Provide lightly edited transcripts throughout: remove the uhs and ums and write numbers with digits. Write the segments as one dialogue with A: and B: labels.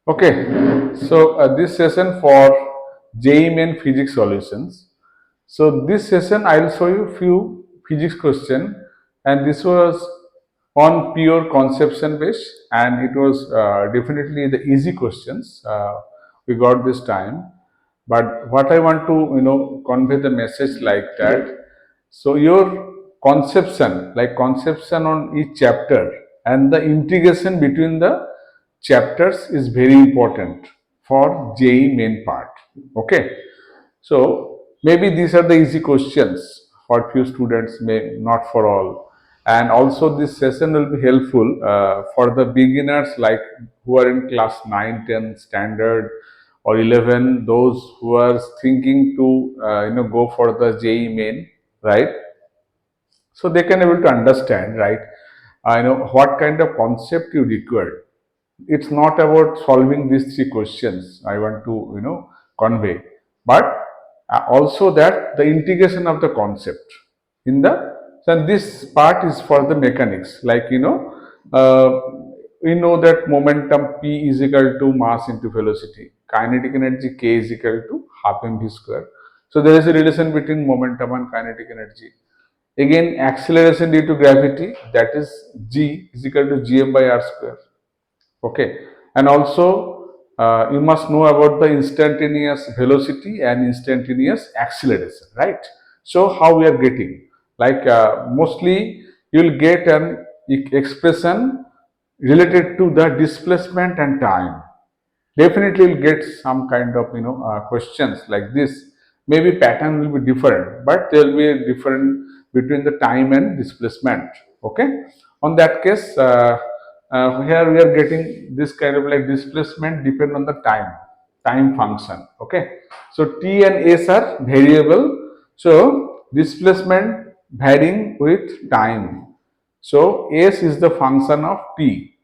A: Okay, so this session for JEE Main Physics solutions. So this session I'll show you few physics question, and this was on pure conception base, and it was definitely the easy questions we got this time. But what I want to convey the message like that. So your conception, like conception on each chapter, and the integration between the chapters is very important for JEE main part. Okay, so maybe these are the easy questions for few students, may not for all. And also this session will be helpful for the beginners like who are in class 9, 10 standard or 11, those who are thinking to go for the JEE main, right? So they can able to understand, right? What kind of concept you require. It's not about solving these three questions I want to convey, but also that the integration of the concept in the, so this part is for the mechanics, like uh, we know that momentum p is equal to mass into velocity, kinetic energy k is equal to half mv square. So there is a relation between momentum and kinetic energy. Again, acceleration due to gravity, that is g is equal to gm by r square. Okay, and also you must know about the instantaneous velocity and instantaneous acceleration, right? So how we are getting, like mostly you will get an expression related to the displacement and time. Definitely you'll get some kind of questions like this. Maybe pattern will be different, but there will be a different between the time and displacement. Okay, on that case, here we are getting this kind of like displacement depend on the time function. Okay, so t and s are variable, so displacement varying with time, so s is the function of t.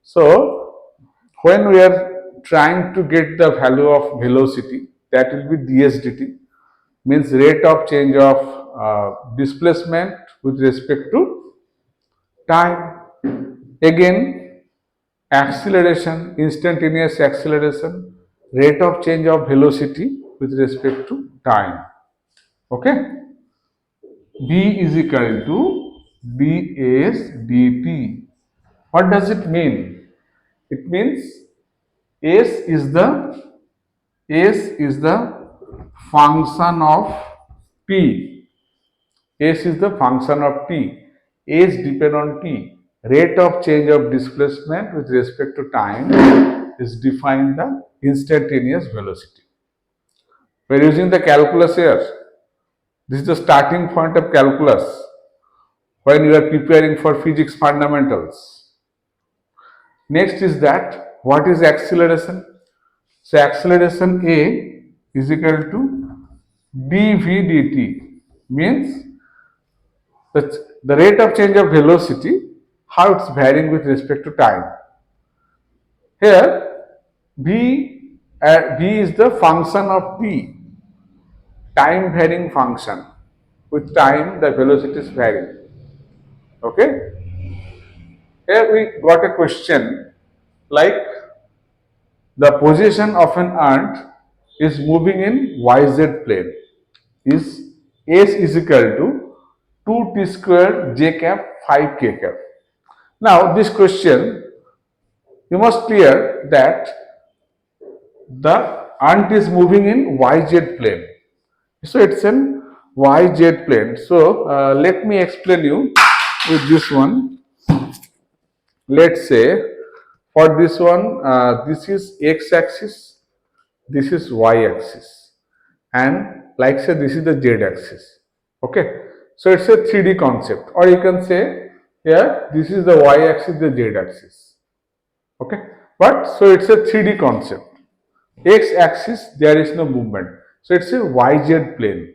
A: So when we are trying to get the value of velocity, that will be ds dt, means rate of change of displacement with respect to time. Again, acceleration, instantaneous acceleration, rate of change of velocity with respect to time. Okay, v is equal to ds dt. What does it mean? It means s is the S is the function of P. S is the function of T. S depend on T. Rate of change of displacement with respect to time is defined the instantaneous velocity. We are using the calculus here. This is the starting point of calculus when you are preparing for physics fundamentals. Next is that what is acceleration? So acceleration A is equal to dv dt, means the rate of change of velocity, how it's varying with respect to time. Here v is the function of t, time varying function. With time the velocity is varying. Okay, here we got a question like the position of an ant is moving in yz plane, is s is equal to 2t square j cap 5k cap. Now this question you must clear that the ant is moving in yz plane. So it's in yz plane. So let me explain you with this one. Let's say for this one, this is x axis, this is y axis, and like say this is the z axis. Okay, so it's a 3D concept, or you can say here this is the y axis, the z axis. Okay, but so it's a 3D concept. X axis there is no movement, so it's a yz plane.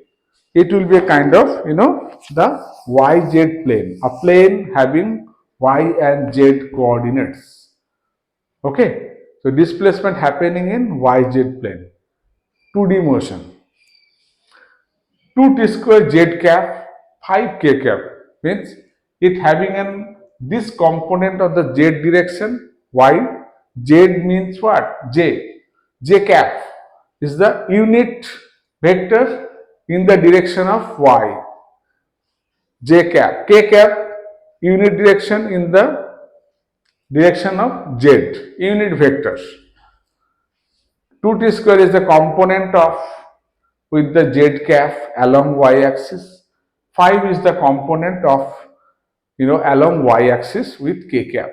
A: It will be a kind of the yz plane, a plane having y and z coordinates. Okay, so displacement happening in yz plane, 2D motion. 2t square z cap 5k cap means it having an this component of the z direction y, Z means what? J. J cap is the unit vector in the direction of Y. J cap. K cap unit direction in the direction of Z. Unit vectors. 2t square is the component of with the Z cap along Y axis. 5 is the component of along Y axis with K cap.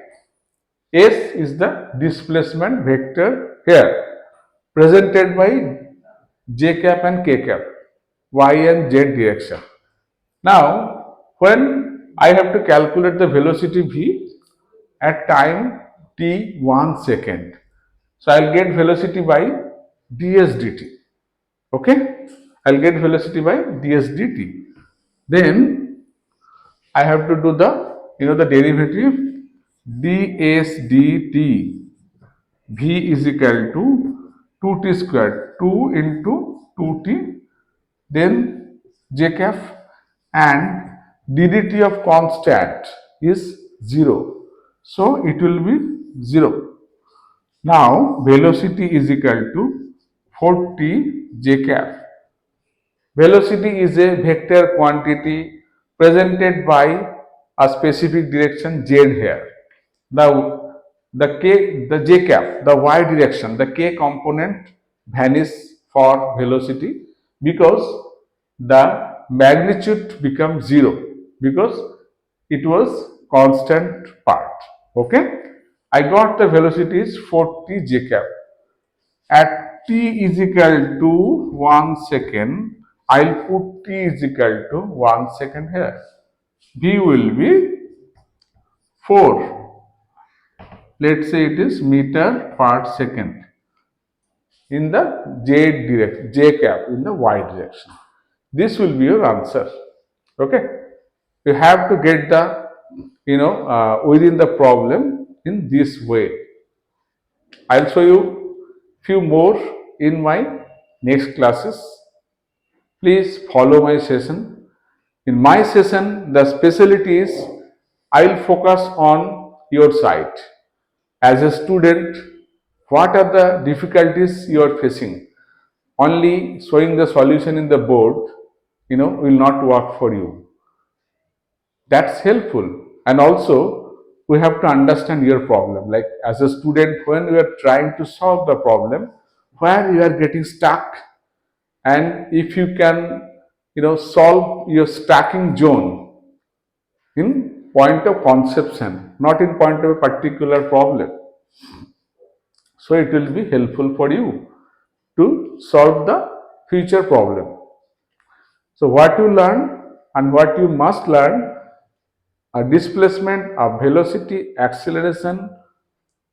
A: S is the displacement vector here presented by J cap and K cap, Y and Z direction. Now, when I have to calculate the velocity V at time t 1 second, so I'll get velocity by ds dt. Okay, I'll get velocity by ds dt. Then I have to do the derivative ds dt. V is equal to 2t squared, 2 into 2t, then j cap, and ddt of constant is 0. So it will be 0. Now velocity is equal to 40 j cap. Velocity is a vector quantity presented by a specific direction z here. The j cap, the y direction, the k component vanish for velocity because the magnitude becomes 0 because it was constant part. Okay, I got the velocity is 40 j cap. At t is equal to 1 second, I'll put t is equal to 1 second here. V will be 4. Let's say it is meter per second in the j cap in the y direction. This will be your answer. Okay, you have to get the within the problem in this way. I'll show you few more in my next classes. Please follow my session. In my session, the specialty is I'll focus on your side. As a student, what are the difficulties you are facing? Only showing the solution in the board, will not work for you. That's helpful. And also, we have to understand your problem. Like as a student, when you are trying to solve the problem, where you are getting stuck, and if you can, solve your stacking zone in point of conception, not in point of a particular problem. So it will be helpful for you to solve the future problem. So what you learn and what you must learn a displacement, a velocity, acceleration.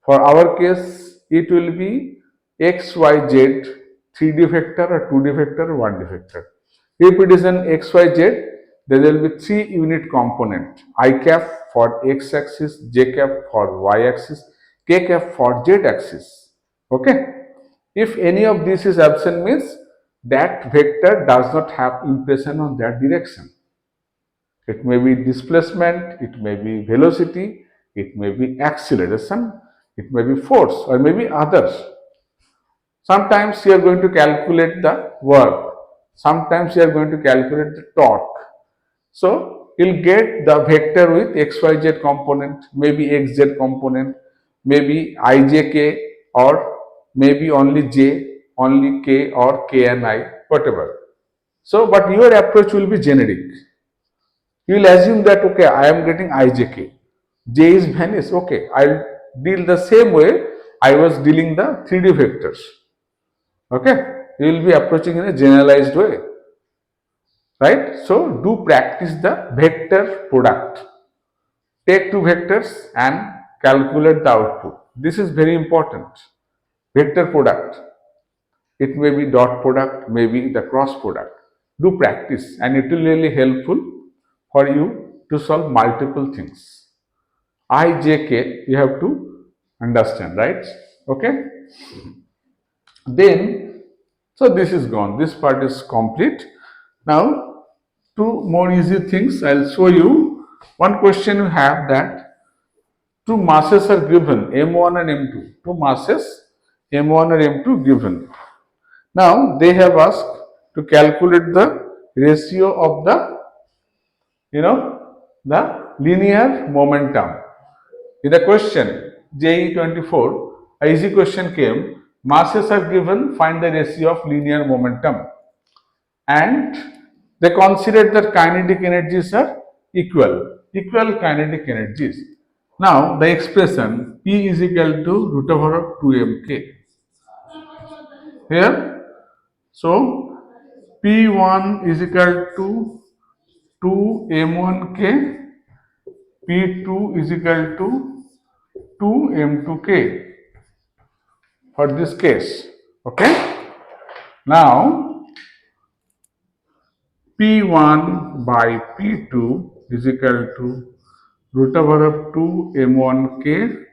A: For our case, it will be x, y, z, 3D vector or 2D vector or 1D vector. If it is an x, y, z, there will be 3 unit component, I cap for x axis, j cap for y axis, k cap for z axis. Okay. If any of this is absent means that vector does not have impression on that direction. It may be displacement, it may be velocity, it may be acceleration, it may be force, or maybe others. Sometimes you are going to calculate the work, sometimes you are going to calculate the torque. So you'll get the vector with xyz component, maybe xz component, maybe ijk, or maybe only j, only k, or k and I, whatever. So, but your approach will be generic. You will assume that okay, I am getting ijk, j is vanished. Okay, I'll deal the same way I was dealing the 3D vectors. Okay, you will be approaching in a generalized way, right? So do practice the vector product. Take two vectors and calculate the output. This is very important. Vector product. It may be dot product, maybe the cross product. Do practice and it will really helpful for you to solve multiple things. I, J, K, you have to understand, right? Okay. Then, so this is gone. This part is complete. Now, two more easy things. I'll show you. One question you have that two masses are given, M1 and M2. Two masses, M1 and M2 given. Now they have asked to calculate the ratio of the, the linear momentum. In the question JE 24, a easy question came, masses are given, find the ratio of linear momentum. And they considered that kinetic energies are equal kinetic energies. Now the expression P is equal to root over of 2mk. Here, so P1 is equal to 2m1k, P2 is equal to 2m2k for this case. Okay. Now P1 by P2 is equal to root over of 2 m1k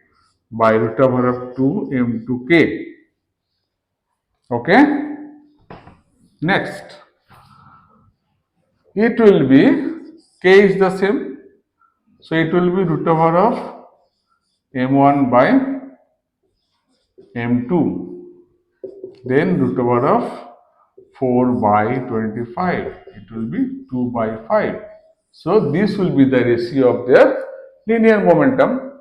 A: by root over of 2 m2k. Okay. Next, it will be k is the same, so it will be root over of m1 by m2, then root over of 4 by 25, it will be 2 by 5. So this will be the ratio of their linear momentum.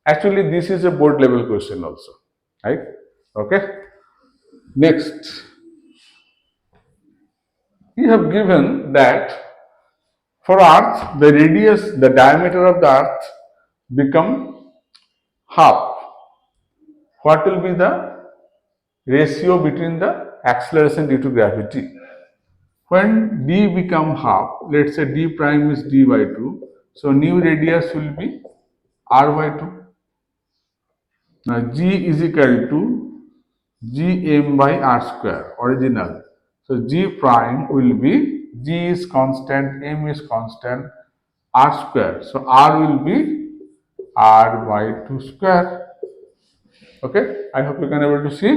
A: Actually, this is a board level question also, right? Okay. Next, we have given that for Earth, the radius, the diameter of the Earth become half. What will be the ratio between the acceleration due to gravity? When d become half, let's say d prime is d by 2, so new radius will be r by 2. Now g is equal to gm by r square, original. So g prime will be, g is constant, m is constant, r square. So r will be r by 2 square. Okay, I hope you can able to see.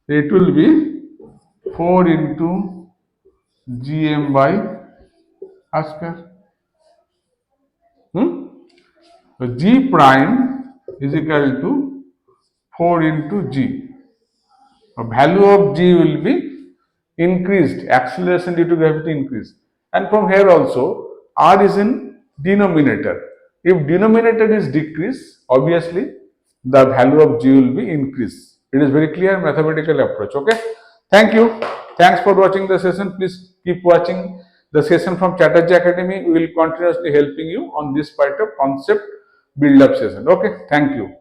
A: It will be 4 into gm by r square. So g prime is equal to 4 into g. The value of g will be increased, acceleration due to gravity increased. And from here also, r is in denominator. If denominator is decreased, obviously the value of g will be increased. It is very clear mathematical approach. Okay. Thank you. Thanks for watching the session. Please keep watching the session from Chatterjee Academy. We will continuously helping you on this part of concept build up session. Okay. Thank you.